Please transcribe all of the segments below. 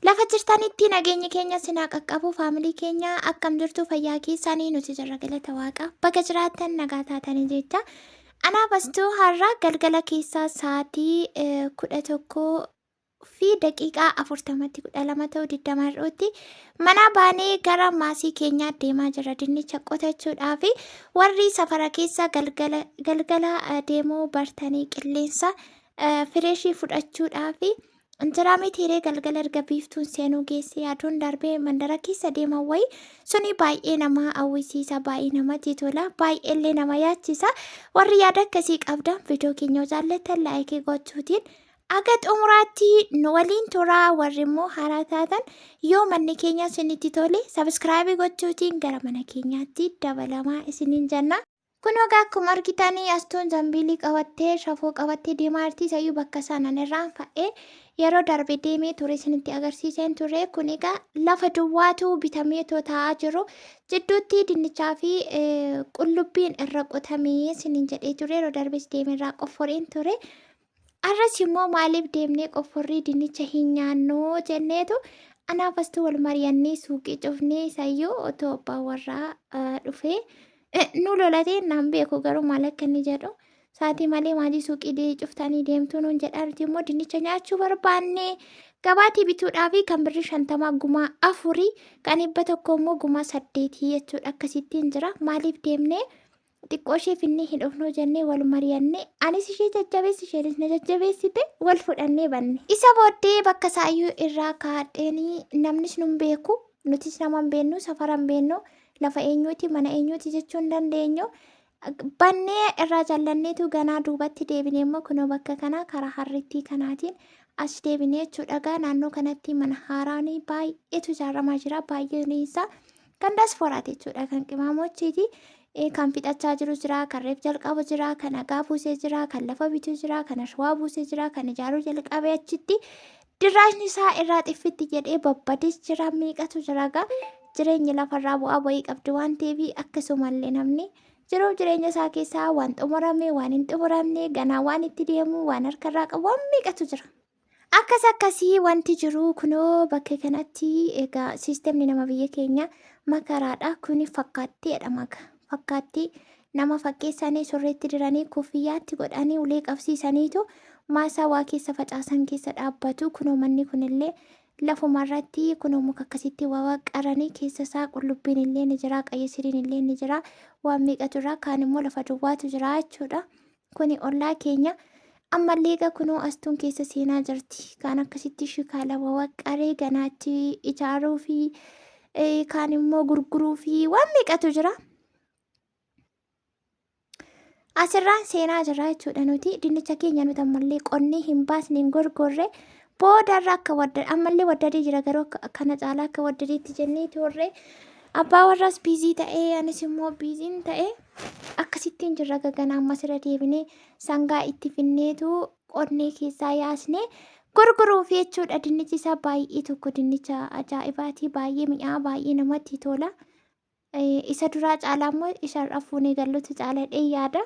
Lafa jirtanitti nageenyi keenya sinaa qaqqabu faamilii keenya akkam jirtu fayyaa keessanii nuti jirra galata waaqa baga jiraattan nagaa taatanii jecha. Bastuu har'aa galgala keessaa sa'aatii 11:40 12 ta'uu 20 mana baanee gara maasii keenyaa deemaa jira dinnicha qotachuudhaaf warri safara keessa galgala deemuu bartanii qilleensa fireeshii fudhachuudhaaf. Injiraa mitiiree galgala erga biiftuun seenuu geessee aduun darbee mandara keessa deeman wayii suni baay'ee nama hawwisiisa baay'ee namatti tola baay'eellee nama yaachisa warri yaada akkasii qabdan viidiyoo keenya jaallattan laayikii gochuutiin aga xumuraatti nu waliin turaa warri immoo haaraa taatan yoo manni keenya isinitti tole sabiskiraabii gochuutiin gara mana keenyaatti dabalamaa isiniin jenna. Kun egaa akkuma argitanii astuun zambiilii qabattee shafoo qabattee deemaa jirti sayyuu bakka sanaan irraan fa'ee yeroo darbe deemee ture isinitti agarsiiseen ture kun egaa lafa duwwaatu bitamee taa'aa jiru jidduutti dinnichaa fi qullubbiin irra qotamee isiniin jedhee ture yeroo darbes deemee irraa qofforeen ture arras immoo maaliif deemnee qofforrii dinnicha hin nyaannoo jenneetu anaaf astuu wal mari'annee suuqii cufnee sayyuu otoo abbaan warraa dhufee. Nu lolatee naan beeku garuu maal akka inni jedhu saatii malee maatii suuqii cuftanii deemtuu nuun jedhaarti immoo dinnicha nyaachuu barbaanne gabaatii bituudhaaf kan birrii 50 gumaa 4 kan 100 immoo gumaa 8 jechuudha akkasittiin jira maaliif deemnee xiqqoo ishee finnee hin dhufnuu jennee wal mari'annee anis ishee jajjabeessi isheenis na jajjabeessite wal fudhannee banne isa booddee bakka saayyuu irraa kaadheenii namnis nun beeku nutis nama hin beennu safara hin beennu. Lafa eenyuuti mana eenyuuti jechuun dandeenyu bannee irraa jallanneetu ganaa duubatti deebinee immoo kunoo bakka kanaa karaa harrittii kanaatiin as deebinee jechuudha naannoo kanatti mana haaraanii baay'eetu ijaaramaa jira baay'een isaa kan dasfooraati jechuudha kan qimaamochiiti kan fixachaa jiru jira kan reef jalqabu jira kan dhagaa buusee jira kan lafa bituu jira kan ashwaa buusee jira kan ijaaruu jalqabee achitti diraashni isaa irraa xiffitti jedhee babbadis jira miiqatu jira jireenyi lafarraa bu'aa bahii qabdi waan ta'eef akkasumallee namni jiruuf jireenya isaa keessaa waan xumurame waan hin xumuramne ganaa waan itti deemu waan harkarraa qabu waan miiqatu jira. Akkasii wanti jiru kunoo bakka kanatti egaa siistemni nama biyya keenya makaraadha kuni fakkaattiidha fakkaattii nama fakkeessanii surreetti diranii kuffiyyaatti godhanii ulee qabsiisaniitu maasaa waa keessa facaasan keessa dhaabbatu kunoo manni kunillee. Lafumarratti kunoo muka akkasitti wawaqqaranii keessa isaa qullubbiin illee ni jira qayyisiriin illee ni jira waan miiqatu irraa kaan immoo lafa duwwaatu jira jechuudha kuni ollaa keenya ammallee egaa kunoo astuun keessa seenaa jirti kaan akkasitti shikaala wawaqqaree ganaatti ijaaruu fi kaan immoo gurguruu fi waan miiqatu jira asirraan seenaa jira jechuudha nuti dinnicha keenya nuti ammallee qonnee hin baasne hin gorgorre. Boodarraa akka ammallee waddadee jira garuu kana caalaa akka waddadeetti jennee turre abbaa warraas biizii ta'ee anis immoo biiziin ta'ee akkasittiin jirra gaganaa ammas irra deebinee sangaa itti finneetu qonnee keessaa yaasnee gurguruuf jechuudha dinnichi isaa baay'ee tokko dinnicha ajaa'ibaatii baay'ee mi'aa baay'ee namatti tola isa duraa caalaa immoo isarra fuunee galluutu caaladhee yaada.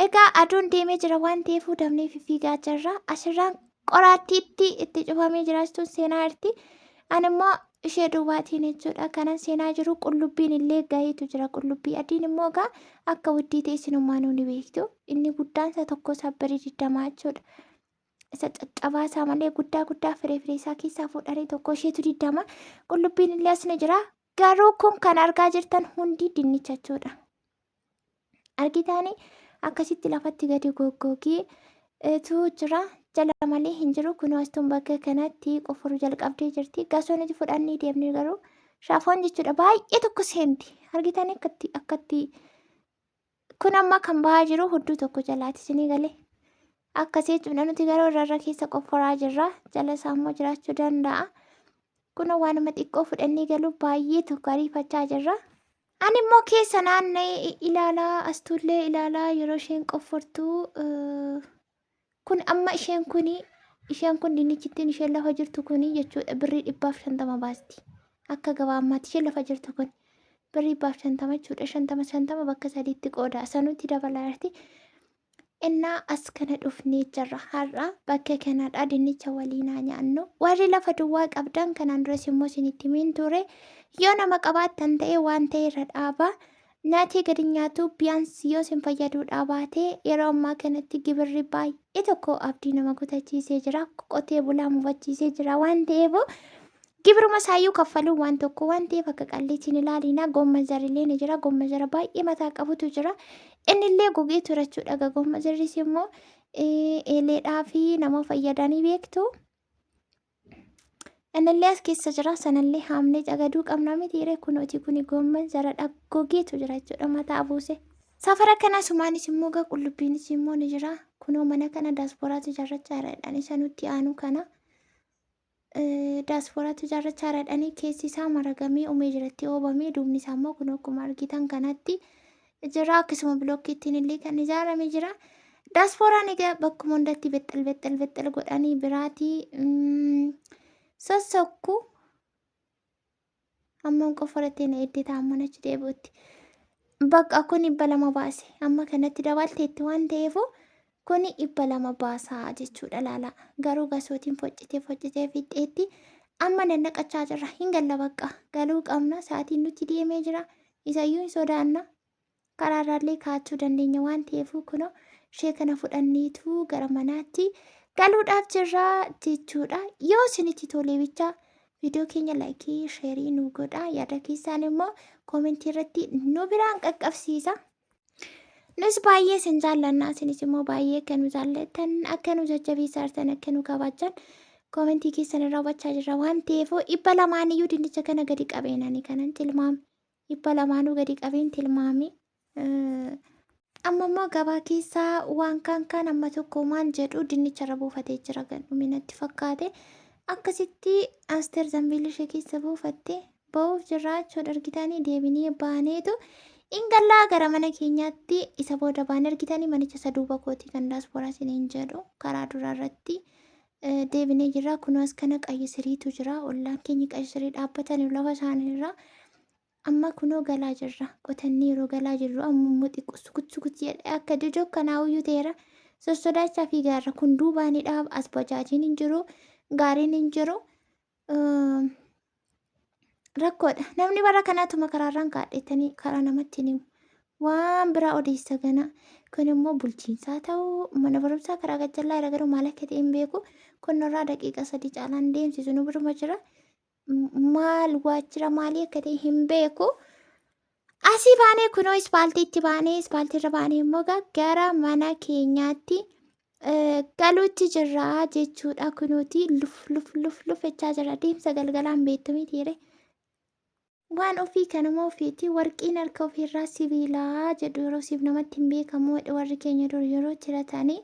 Egaa aduun deemee jira waan ta'eef damnee fiffiigaa jirra asirraan. Qoraattiitti itti cufamee jiraachuun seenaa jirti. Ani immoo ishee duwwaatiin jechuudha. Kanan seenaa jiru qullubbiin illee gaheetu jira. Qullubbii adiin immoo egaa akka widdii teessinummaa nuuni beektu. Inni guddaan isa tokko sabbarii 20 jechuudha. Isa caccabaasaa malee guddaa firee isaa keessaa fuudhanii tokko isheetu 20. Qullubbiin illee as ni jira. Garuu kun kan argaa jirtan hundi dinnicha jechuudha. Argitaanii akkasitti lafatti gadi goggogeetu jira. Jala malee hin jiru kunoo astuun bakka kanatti qofforuu jalqabdee jirti gasooniti fudhannee deemnee garuu shaafoon jechuudha baay'ee tokko seenti argitanii akkatti kun amma kan bahaa jiru hudduu tokko jalaati isinii galee akkasii jechuudha nuti garuu irra keessa qofforaa jirra jala isaa immoo jiraachuu danda'a kunoo waanuma xiqqoo fudhannee galuu baay'ee tokko ariifachaa jirra. Ani immoo keessa naanna'ee ilaalaa astuullee ilaalaa yeroo isheen qoffortuu. Kun amma isheen kun dinnichittiin isheen lafa jirtu kuni jechuudha birrii 150 baasti. Akka gabaa ammaatti isheen lafa jirtu kun birrii 150 jechuudha 50 bakka sadiitti qooda sanutti dabalaa jirti. Innaa as kana dhufnee jirra har'a bakka kanadha dinnicha waliin haa nyaannu. Warri lafa duwwaa qabdan kanaan duras immoo isinitti himin ture. Yoo nama qabaattan ta'e waan ta'e irra dhaabaa. Nyaatee gadi nyaatu biyyaansi yoo isin fayyaduudhaa baate yeroo ammaa kanatti gibirri baay'ee tokko abdii nama kutachiisee jira. Qotee bulaa mufachiisee jira waan ta'eef gibiruma isaayyuu kaffaluun waan tokko waan ta'eef akka qalleetiin ilaalina. Gomma zarillee ni jira. Gomma zara baay'ee mataa qabutu jira. Innillee gogee ture jechuudha. Gomma zarris immoo eeleedhaa fi nama fayyadanii beektu. Innillee as keessa jira. Sanallee haamnee cagaduu qabna mitiiree kunuuti kuni gomma zaradha gogeetu jira jechuudha mataa buuse. Safara kana sumaanis immoo qullubbiinis immoo ni jira. Kunoo mana kana daasporaatu ijaarrachaa jiraadhaan isa nutti aanu kana. Daasporaatu ijaarrachaa jiraadhaan keessi isaa maragamee umee jiratti oobamee duubni isaa immoo kunoo akkuma argitan kanatti jira. Akkasuma bilookkeettiin illee kan ijaaramee jira. Daasporaan egaa bakkuma hundatti bexxel godhanii biraatii sossokku amma qofaratee na eddee taa'amman achi deebi'utti. Bakka kun 200 baase amma kanatti dabalteetti waan ta'eef kun 200 baasaa jechuudha laala. Garuu gasootiin foccitee fixxeetti amma nannaqachaa jirra. Hin galla bakka galuu qabna. Sa'aatiin nutti deemee jira. Isayyuu hin sodaanna. Karaarraallee kaachuu dandeenya waan ta'eef kunoo ishee kana fudhanneetu gara manaatti galuudhaaf jirra jechuudha. Yoo isinitti tolee bichaa viidiyoo keenya laayikii sheerii nu godhaa. Yaada keessaan immoo koomentii irratti nu biraan qaqqabsiisa. Nus baay'ee isin jaallanna. Isinis immoo baay'ee akka nu jaallattan akka nu jajjabeessan akka nu kabajjan koomentii keessan irraa hubachaa jirra waan ta'eef 200 dinnicha kana gadi qabeenani kanan tilmaame 200 gadi qabeen tilmaame. Amma immoo gabaa keessaa waan kan amma tokko maan jedhu dinnicha irra buufatee jira kan dhuminatti fakkaate. Akkasitti Asteer zambiilli ishee keessa buufattee ba'uuf jirra jechuudha. Argitanii deebinee baaneetu ingallaa gara mana keenyaatti isa booda baan argitanii manicha isa duuba kootii kan daasporaa isiniin jedhu karaa duraa irratti deebinee jirra. Kunuas kana qayyisiriitu jira. Ollaan keenya qayyisirii dhaabbatanii lafa isaaniirra. Amma kunoo galaa jirra. Qotannee yeroo galaa jirru amma immoo xiqqoo jedhee akka didoo kanaayyuu ta'eera. Sossodaachaa fi gaarra kun duubaanidha. As bajaajiin hin jiru. Gaariin hin jiru. Rakkoodha. Namni bara kanaatuma karaarraan kaadhetanii karaa namatti himu. Waan biraa odeessa gana. Kun immoo bulchiinsaa ta'uu mana barumsaa karaa gajjallaa irra garuu maal akka ta'e hin beeku. Kun irraa daqiiqa 3 caalaan deemsisu nu biruma jira. Maal waajjira maalii akka ta'e hin beeku. Asii baanee kunoo ispaaltiitti baanee ispaaltiirra baanee immoo gara mana keenyaatti galuutti jirra jechuudha. Kunuuti luf jechaa jira. Deemsa galgalaan beektu mitiire. Waan ofii kanuma ofiiti warqiin harka ofiirraa sibiilaa jedhu yeroo siif namatti hin beekamu warri keenya dur yeroo jiratanii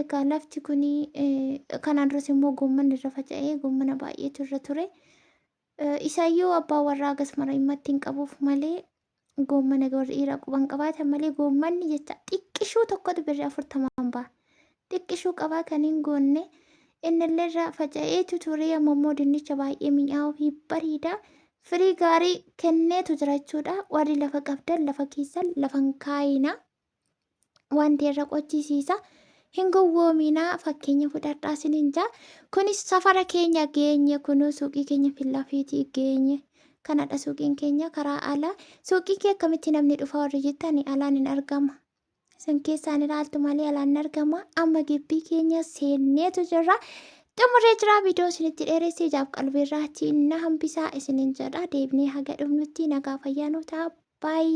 egaa lafti kuni kanaan duras immoo goomman irra faca'ee goommana baay'eetu irra ture. Isayyuu abbaan warraa agasmara himmatti hin qabuuf malee goommana warri dhiiraa quban qabaatan malee goommanni jecha xiqqishuu tokkotu birrii 40 ba'a. Xiqqishuu qabaa kan hin goonne innillee irra faca'eetu ture. Ammoo dinnicha baay'ee mi'aawuu fi bareeda. Firii gaarii kenneetu jira jechuudha. Warri lafa qabdan lafa keessan lafan kaayina. Wanti irra qochisiisa. Hin gowwoominaa fakkeenya fudhadhaa isiniin jaa. Kunis safara keenya geenye kunuu suuqii keenya fillafiitii geenye. Kanadha suuqiin keenya karaa alaa. Suuqii kee akkamitti namni dhufa warri jettani alaan hin argama. Isin keessaan ilaaltu malee alaan hin argama. Amma gibbii keenya seenneetu jirra. Xumuree jira viidiyoo isinitti dheeressee ijaaf qalbiirraa achi na hambisaa isiniin jedha. Deebinee haga dhufnutti nagaa fayyaa nu ta'a. Baay'ee.